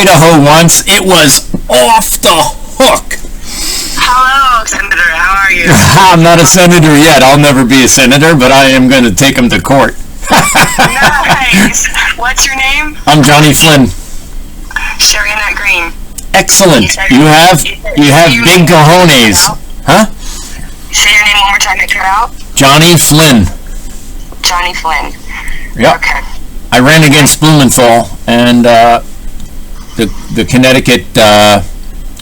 Idaho once. It was off the hook. Hello, Senator. How are you? I'm not a senator yet. I'll never be a senator, but I am going to take him to court. Nice. What's your name? I'm Johnny Flynn. Sherry Annette Green. Excellent. You have big cojones. Huh? Say your name one more time to cut out. Johnny Flynn. Johnny Flynn. Yep. Okay. I ran against Blumenthal, and the Connecticut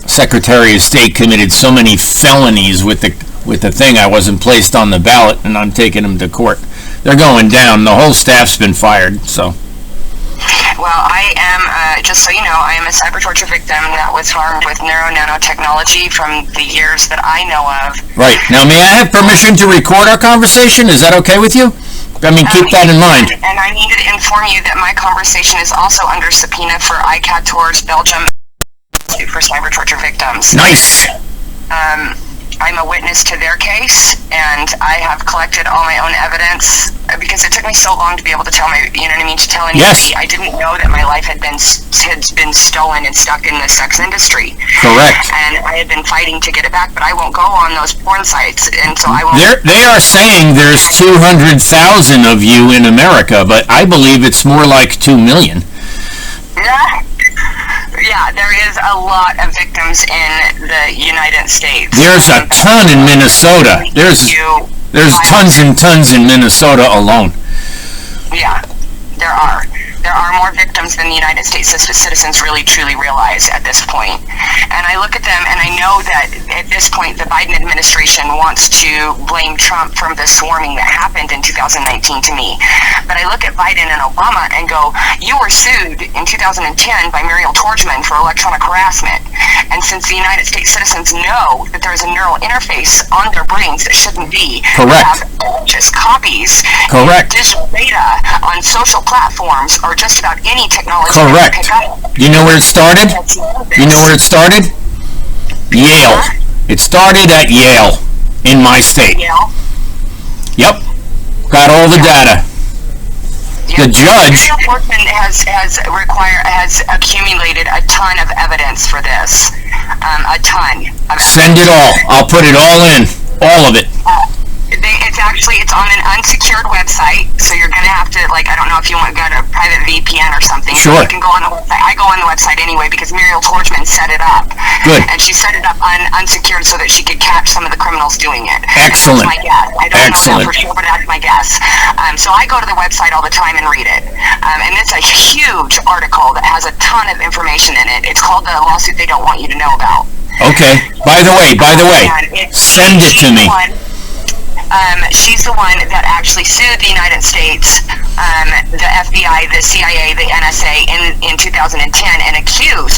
Secretary of State committed so many felonies with the thing. I wasn't placed on the ballot, and I'm taking him to court. They're going down. The whole staff's been fired. So. Well, I am, just so you know, I am a cyber torture victim that was harmed with nanotechnology from the years that I know of. Right. Now, may I have permission to record our conversation? Is that okay with you? I mean, keep that in mind. And I need to inform you that my conversation is also under subpoena for ICAT Tours Belgium for cyber torture victims. Nice. I'm a witness to their case, and I have collected all my own evidence because it took me so long to be able to tell to tell anybody. Yes. I didn't know that my life had been stolen and stuck in the sex industry. Correct. And I had been fighting to get it back, but I won't go on those porn sites, and so I won't. They are saying there's 200,000 of you in America, but I believe it's more like 2 million. Yeah, there is a lot of victims in the United States. There's a ton in Minnesota. There's tons and tons in Minnesota alone. Yeah, there are. There are more victims than the United States citizens really truly realize at this point. And I look at them and I know that at this point the Biden administration wants to blame Trump for the swarming that happened in 2019 to me. But I look at Biden and Obama and go, you were sued in 2010 by Muriel Torchman for electronic harassment. And since the United States citizens know that there is a neural interface on their brains that shouldn't be, correct, have just copies, correct, digital data on social platforms or just about any technology. Correct. You know where it started? You know where it started? Yale. It started at Yale in my state. Yale? Yep. Got all the data. The judge has accumulated a ton of evidence for this. A ton. Send it all. I'll put it all in. All of it. It's on an unsecured website, so you're going to have to, I don't know if you want to go to a private VPN or something. Sure. You can go on the website. I go on the website anyway because Muriel Torchman set it up. Good. And she set it up unsecured so that she could catch some of the criminals doing it. Excellent. That's my guess. I don't know that for sure, but that's my guess. So I go to the website all the time and read it. And it's a huge article that has a ton of information in it. It's called The Lawsuit They Don't Want You to Know About. Okay. By the way, send it to me. She's the one that actually sued the United States, the FBI, the CIA, the NSA in 2010 and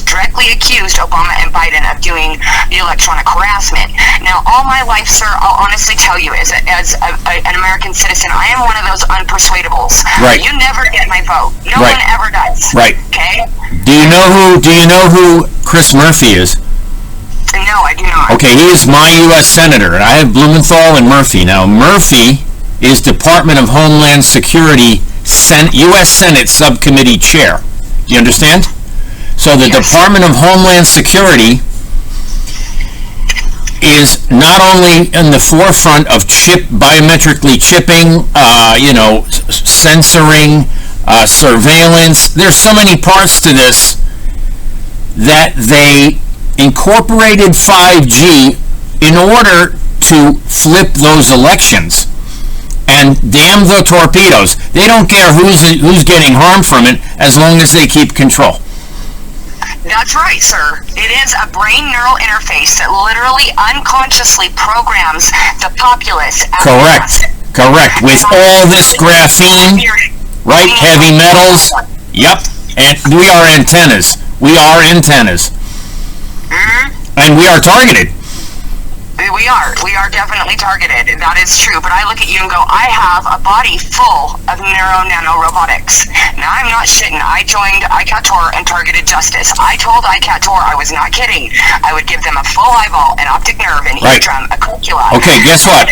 directly accused Obama and Biden of doing the electronic harassment. Now, all my life, sir, I'll honestly tell you, as an American citizen, I am one of those unpersuadables. Right. You never get my vote. No right. one ever does. Right. Okay? Do you know who Chris Murphy is? No, I do not. Okay, he is my U.S. Senator, and I have Blumenthal and Murphy. Now, Murphy is Department of Homeland Security U.S. Senate Subcommittee Chair. Do you understand? So the Yes. Department of Homeland Security is not only in the forefront of biometrically chipping, censoring, surveillance. There's so many parts to this that they incorporated 5G in order to flip those elections. And damn the torpedoes. They don't care who's getting harmed from it as long as they keep control. That's right, sir. It is a brain neural interface that literally unconsciously programs the populace. Correct. With all this graphene, right? Heavy metals. Yep. And we are antennas. And we are targeted. We are definitely targeted. That is true. But I look at you and go, I have a body full of nano robotics. Now, I'm not shitting. I joined ICAT Tor and targeted justice. I told ICAT Tor, I was not kidding, I would give them a full eyeball, an optic nerve, an eardrum, a cochlea. Okay, guess what?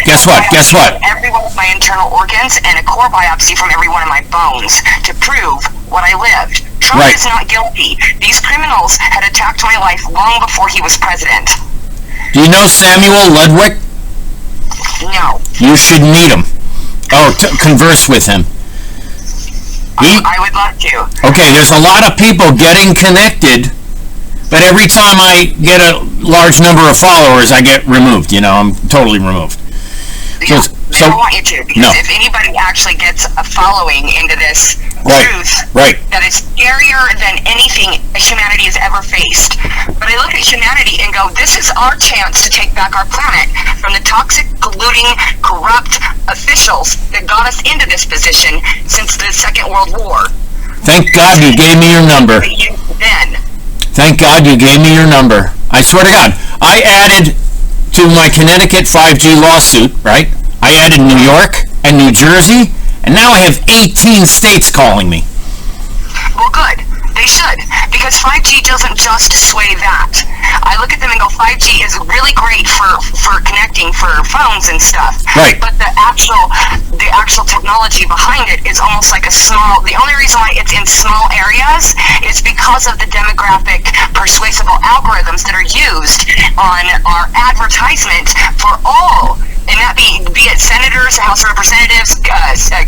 Every one of my internal organs and a core biopsy from every one of my bones to prove what I lived. Trump Right. is not guilty. These criminals had attacked my life long before he was president. Do you know Samuel Ludwig? No. You should meet him. Oh, converse with him. I would love to. Okay, there's a lot of people getting connected, but every time I get a large number of followers, I get removed. I'm totally removed. Yeah, they don't want you to, because no. if anybody actually gets a following into this truth, that is scarier than anything humanity has ever faced. But I look at humanity and go, this is our chance to take back our planet from the toxic, polluting, corrupt officials that got us into this position since the Second World War. Thank God you gave me your number. Then. Thank God you gave me your number. I swear to God. I added to my Connecticut 5G lawsuit, right? I added New York and New Jersey, and now I have 18 states calling me. Well, good. They should, because 5G doesn't just sway that. I look at them and go, 5G is really great for connecting for phones and stuff. Right. But the actual technology behind it is almost like the only reason why it's in small areas is because of the demographic persuasible algorithms that are used on our advertisement for all. And that be it senators, House of Representatives,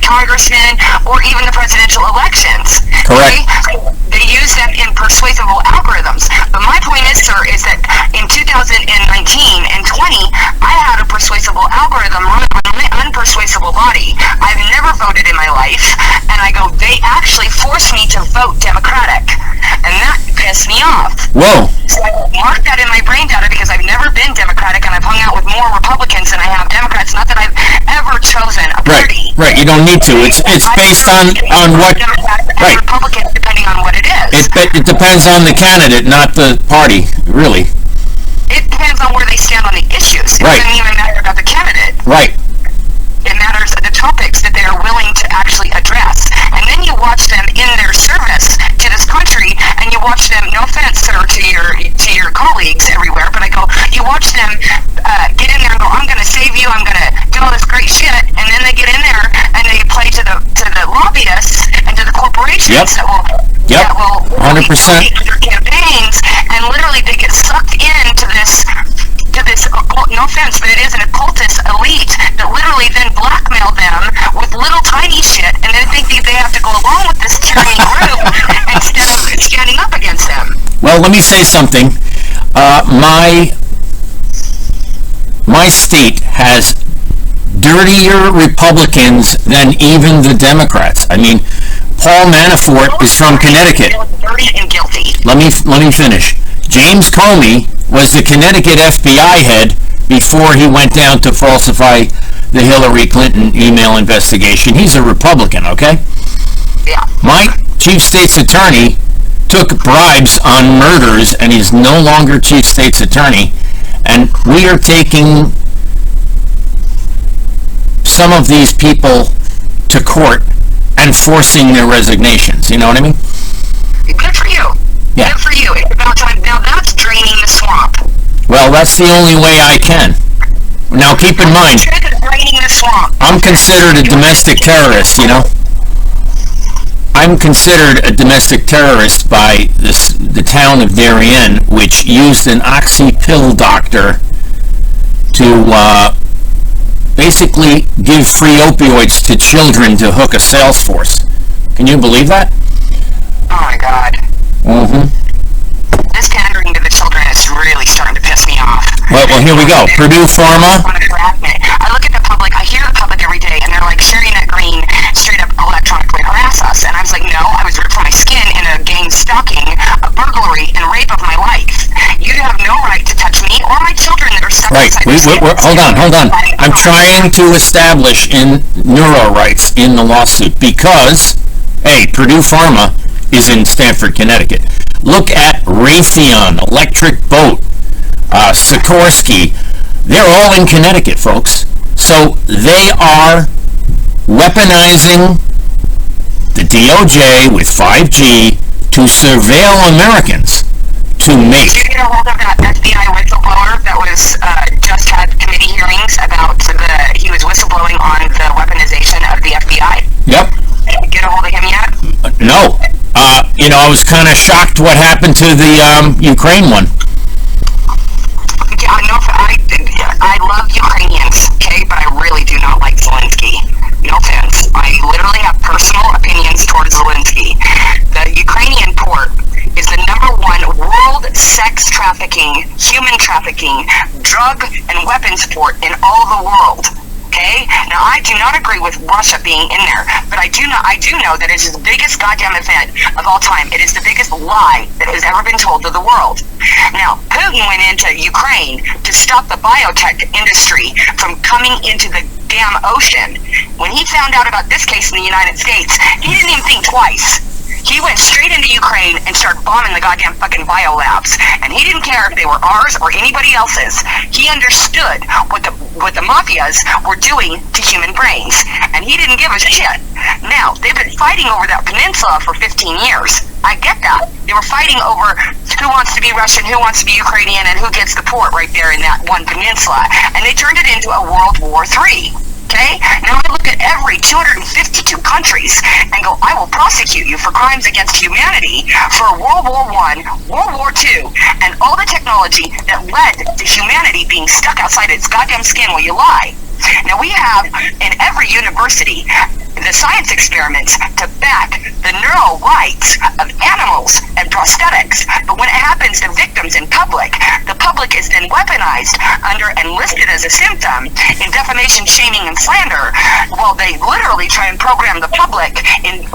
congressmen, or even the presidential elections. Correct. Okay? They use them in persuasible algorithms. But my point is, sir, is that in 2019 and 20, I had a persuasible algorithm run on my unpersuasible body. I've never voted in my life, and I go, they actually forced me to vote Democratic. And that pissed me off. Whoa. So I marked that in my brain data because I've never been Democratic, and I've hung out with more Republicans than I have Democrats. Not that I've ever chosen a party. Right. You don't need to. It's based on what. Right. Republican, depending on what it is. It depends on the candidate, not the party, really. It depends on where they stand on the issues. It doesn't even matter about the candidate. Right. It matters the topics that they are willing to actually address. And then you watch them in their service to this country, and you watch them, no offense, sir, to your colleagues everywhere, but I go, you watch them get in there and go, I'm going to save you, I'm going to do all this great shit, and then they get in there and they play to the lobbyists and to the corporations that will 100%. their campaigns, and literally they get sucked into this, no offense, but it is an occultist elite that literally then blackmail them with little tiny shit, and then think they have to go along with this tyranny group instead of standing up against them. Well, let me say something. My state has dirtier Republicans than even the Democrats. I mean, Paul Manafort is from Connecticut. Dirty and guilty. Let me finish. James Comey was the Connecticut FBI head before he went down to falsify the Hillary Clinton email investigation. He's a Republican, okay? Yeah. My chief state's attorney took bribes on murders, and he's no longer chief state's attorney. And we are taking some of these people to court and forcing their resignations. You know what I mean? Good for you. Yeah. Good for you. It's about time. Now that's draining the swamp. Well, that's the only way I can. Now, keep in mind, Draining the swamp. I'm considered a domestic terrorist, you know? I'm considered a domestic terrorist by the town of Darien, which used an oxy pill doctor to basically give free opioids to children to hook a sales force. Can you believe that? Oh my God. Mm-hmm. This pandering to the children is really starting to piss me off. Well, here we go. Purdue Pharma. I look at the public, I hear the public every day, and they're like, Sherry Nut Green straight up electronically harass us. And I was like, no, I was ripped from my skin in a gang stalking, a burglary, and rape of my life. You have no right to touch me or my children that are stuck inside your skin. Hold on. I'm trying to establish in neuro rights in the lawsuit because, hey, Purdue Pharma is in Stamford, Connecticut. Look at Raytheon, Electric Boat, Sikorsky. They're all in Connecticut, folks. So they are weaponizing the DOJ with 5G to surveil Americans to make. Did you get a hold of that FBI whistleblower that was just had committee hearings about he was whistleblowing on the weaponization of the FBI? Yep. Did you get a hold of him yet? No. I was kind of shocked what happened to the Ukraine one. Yeah, no, I love Ukrainians, okay, but I really do not like Zelensky. No offense. I literally have personal opinions towards Zelensky. The Ukrainian port is the #1 world sex trafficking, human trafficking, drug and weapons port in all the world. Okay? Now, I do not agree with Russia being in there, but I do know that it is the biggest goddamn event of all time. It is the biggest lie that has ever been told to the world. Now, Putin went into Ukraine to stop the biotech industry from coming into the damn ocean. When he found out about this case in the United States, he didn't even think twice. He went straight into Ukraine and started bombing the goddamn fucking biolabs. And he didn't care if they were ours or anybody else's. He understood what the mafias were doing to human brains. And he didn't give a shit. Now, they've been fighting over that peninsula for 15 years. I get that. They were fighting over who wants to be Russian, who wants to be Ukrainian, and who gets the port right there in that one peninsula. And they turned it into a World War III. Okay? Now I look at every 252 countries and go, I will prosecute you for crimes against humanity for World War I, World War II, and all the technology that led to humanity being stuck outside its goddamn skin while you lie. Now we have in every university the science experiments to back the neural rights of animals and prosthetics, but when it happens to victims in public, the public is then weaponized under and listed as a symptom in defamation, shaming, and slander, while they literally try and program the public in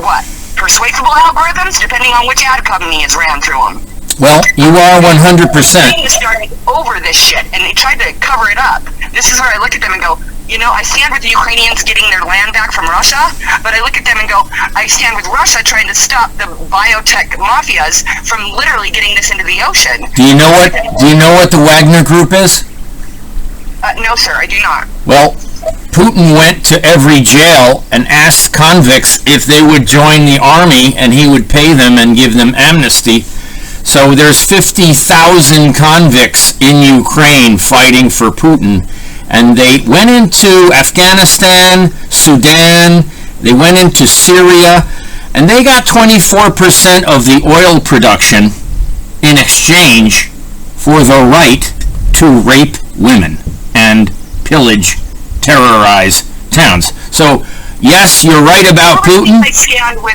persuasible algorithms, depending on which ad company is ran through them. Well, you are 100%. They started over this shit, and they tried to cover it up. This is where I look at them and go, I stand with the Ukrainians getting their land back from Russia, but I look at them and go, I stand with Russia trying to stop the biotech mafias from literally getting this into the ocean. Do you know what the Wagner Group is? No, sir, I do not. Well, Putin went to every jail and asked convicts if they would join the army, and he would pay them and give them amnesty. So there's 50,000 convicts in Ukraine fighting for Putin. And they went into Afghanistan, Sudan, they went into Syria, and they got 24% of the oil production in exchange for the right to rape women and pillage, terrorize towns. So, yes, you're right about Putin. I stand with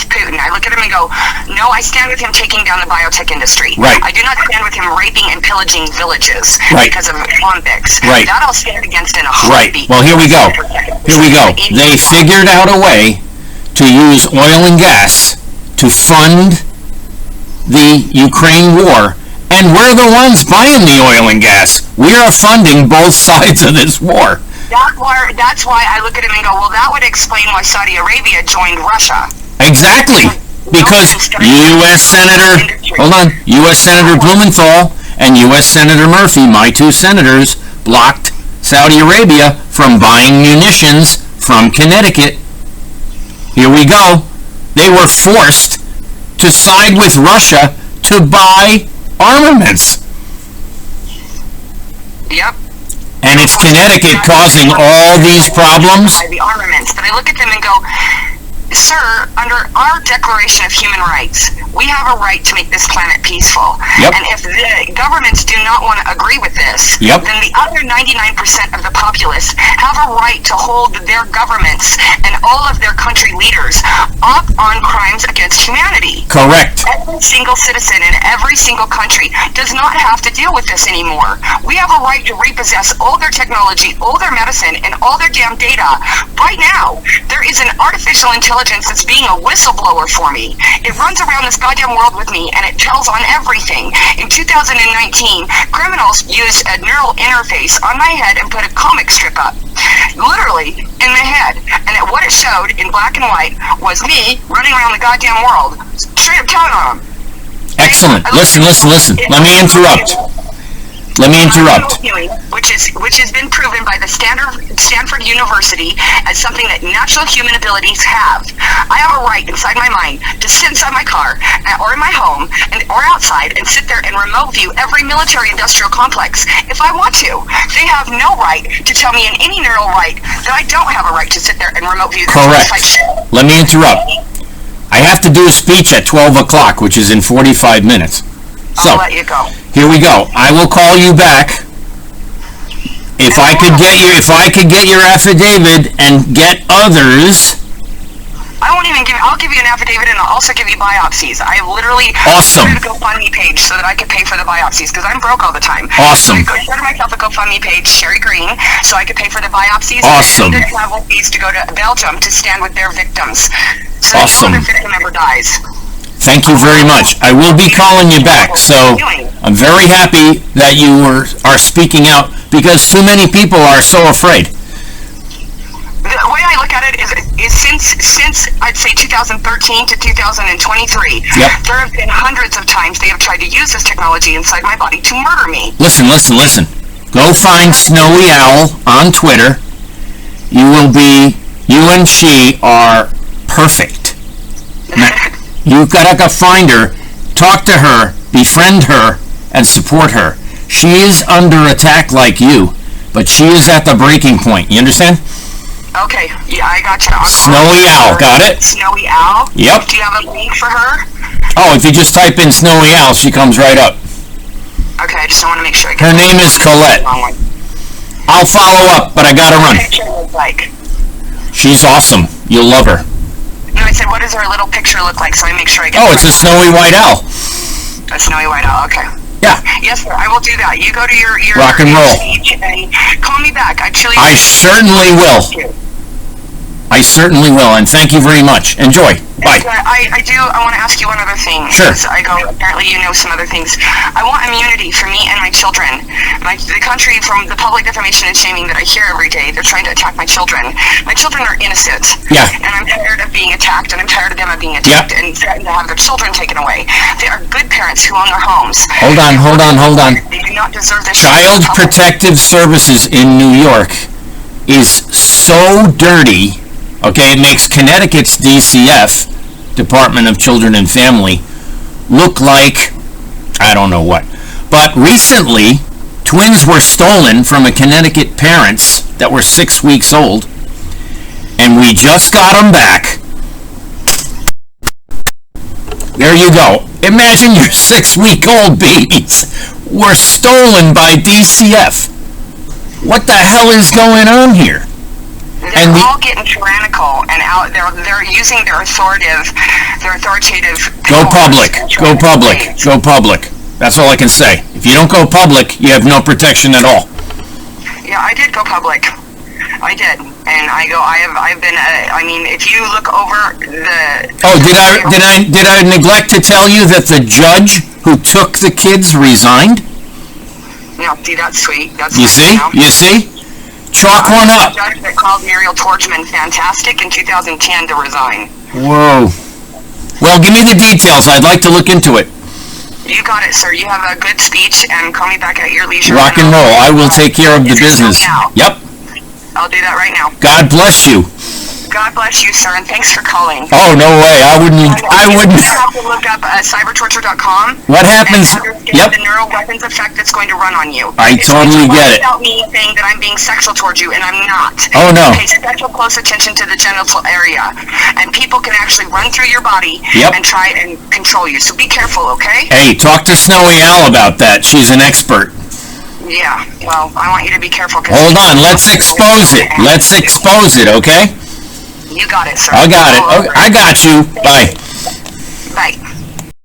Putin. I look at him and go, no, I stand with him taking down the biotech industry. Right. I do not stand with him raping and pillaging villages because of convicts. Right. That I'll stand against in a heartbeat. Right. Well, here we go. They figured out a way to use oil and gas to fund the Ukraine war, and we're the ones buying the oil and gas. We are funding both sides of this war. That's why I look at him and go, well, that would explain why Saudi Arabia joined Russia. Exactly. Because U.S. Senator Blumenthal and U.S. Senator Murphy, my two senators, blocked Saudi Arabia from buying munitions from Connecticut. Here we go. They were forced to side with Russia to buy armaments. Yep. And it's Connecticut causing all these problems. The armaments, but I look at them and go, sir, under our Declaration of Human Rights, we have a right to make this planet peaceful. Yep. And if the governments do not want to agree with this, yep, then the other 99% of the populace have a right to hold their governments and all of their country leaders up on crimes against humanity. Correct. Every single citizen in every single country does not have to deal with this anymore. We have a right to repossess all their technology, all their medicine, and all their damn data. Right now, there is an artificial intelligence that's being a whistleblower for me. It runs around this goddamn world with me, and it tells on everything. In 2019, criminals used a neural interface on my head and put a comic strip up, literally in my head. And what it showed in black and white was me running around the goddamn world, straight up telling on them. Excellent. Listen. Let me interrupt. Which has been proven by the Stanford University as something that natural human abilities have. I have a right inside my mind to sit inside my car or in my home or outside and sit there and remote view every military-industrial complex if I want to. They have no right to tell me in any neural right that I don't have a right to sit there and remote view. Correct. Let me interrupt. I have to do a speech at 12 o'clock, which is in 45 minutes. So, I'll let you go. here we go. I will call you back. If I could get your affidavit and get others. I won't even I'll give you an affidavit, and I'll also give you biopsies. I literally Awesome. started a GoFundMe page so that I could pay for the biopsies, because I'm broke all the time. Awesome. So I started myself a GoFundMe page, Sherry Green, so I could pay for the biopsies Awesome. and the travel fees to go to Belgium to stand with their victims. So Awesome. no other victim ever dies. Thank you very much. I will be calling you back. So I'm very happy that you are speaking out, because too many people are so afraid. The way I look at it is since I'd say 2013 to 2023, Yep. there have been hundreds of times they have tried to use this technology inside my body to murder me. Listen. Go find Snowy Owl on Twitter. You and she are perfect. You've got to find her, talk to her, befriend her, and support her. She is under attack like you, but she is at the breaking point. You understand? Okay, yeah, I got you. Snowy Owl, got it? Snowy Owl? Yep. Do you have a link for her? Oh, if you just type in Snowy Owl, she comes right up. Okay, I just want to make sure I get Her name is Colette. the wrong one. I'll follow up, but I gotta What run. does her picture look like? She's awesome. You'll love her. No, I said, what does her little picture look like, so I make sure I get Oh, it's a snowy white owl. a Snowy White Owl, okay. Yeah. Yes, sir, I will do that. You go to your Rock and roll. page and call me back. I truly I certainly will. I certainly will, and thank you very much. Enjoy. Bye. I want to ask you one other thing. Sure. I go, apparently you know some other things. I want immunity for me and my children. The country, from the public defamation and shaming that I hear every day, they're trying to attack my children. My children are innocent. Yeah. And I'm tired of being attacked, and I'm tired of them being attacked and threatened to have their children taken away. They are good parents who own their homes. Hold on. They do not deserve this. Child Protective Services in New York is so dirty. Okay, it makes Connecticut's DCF, Department of Children and Family, look like I don't know what. But recently, twins were stolen from a Connecticut parents that were 6 weeks old, and we just got them back. There you go. Imagine your 6-week-old babies were stolen by DCF. What the hell is going on here? They're all getting tyrannical and out. They're using their authoritative. Go public. Go public. Go public. That's all I can say. If you don't go public, you have no protection at all. Yeah, I did go public. I did, and I've been. I mean, if you look over the. Oh, did I neglect to tell you that the judge who took the kids resigned? No, see, that's sweet. That's You nice, see? you know? You see? Chalk one up. The judge that called Muriel Torchman fantastic in 2010 to resign. Whoa. Well, give me the details. I'd like to look into it. You got it, sir. You have a good speech, and call me back at your leisure. Rock and roll. I will take care of the business. Yep. I'll do that right now. God bless you. God bless you, sir, and thanks for calling. Oh, no way. I wouldn't. You have to look up cybertorture.com. What happens? And understand Yep. the neuroweapons effect that's going to run on you. I totally get it. It's about me saying that I'm being sexual towards you, and I'm not. Oh, no. Pay special close attention to the genital area, and people can actually run through your body Yep. and try and control you. So be careful, okay? Hey, talk to Snowy Owl about that. She's an expert. Yeah. Well, I want you to be careful. Hold on. Let's expose it. Let's expose it, okay? You got it, sir. I got it. Okay, I got you. Bye. Bye.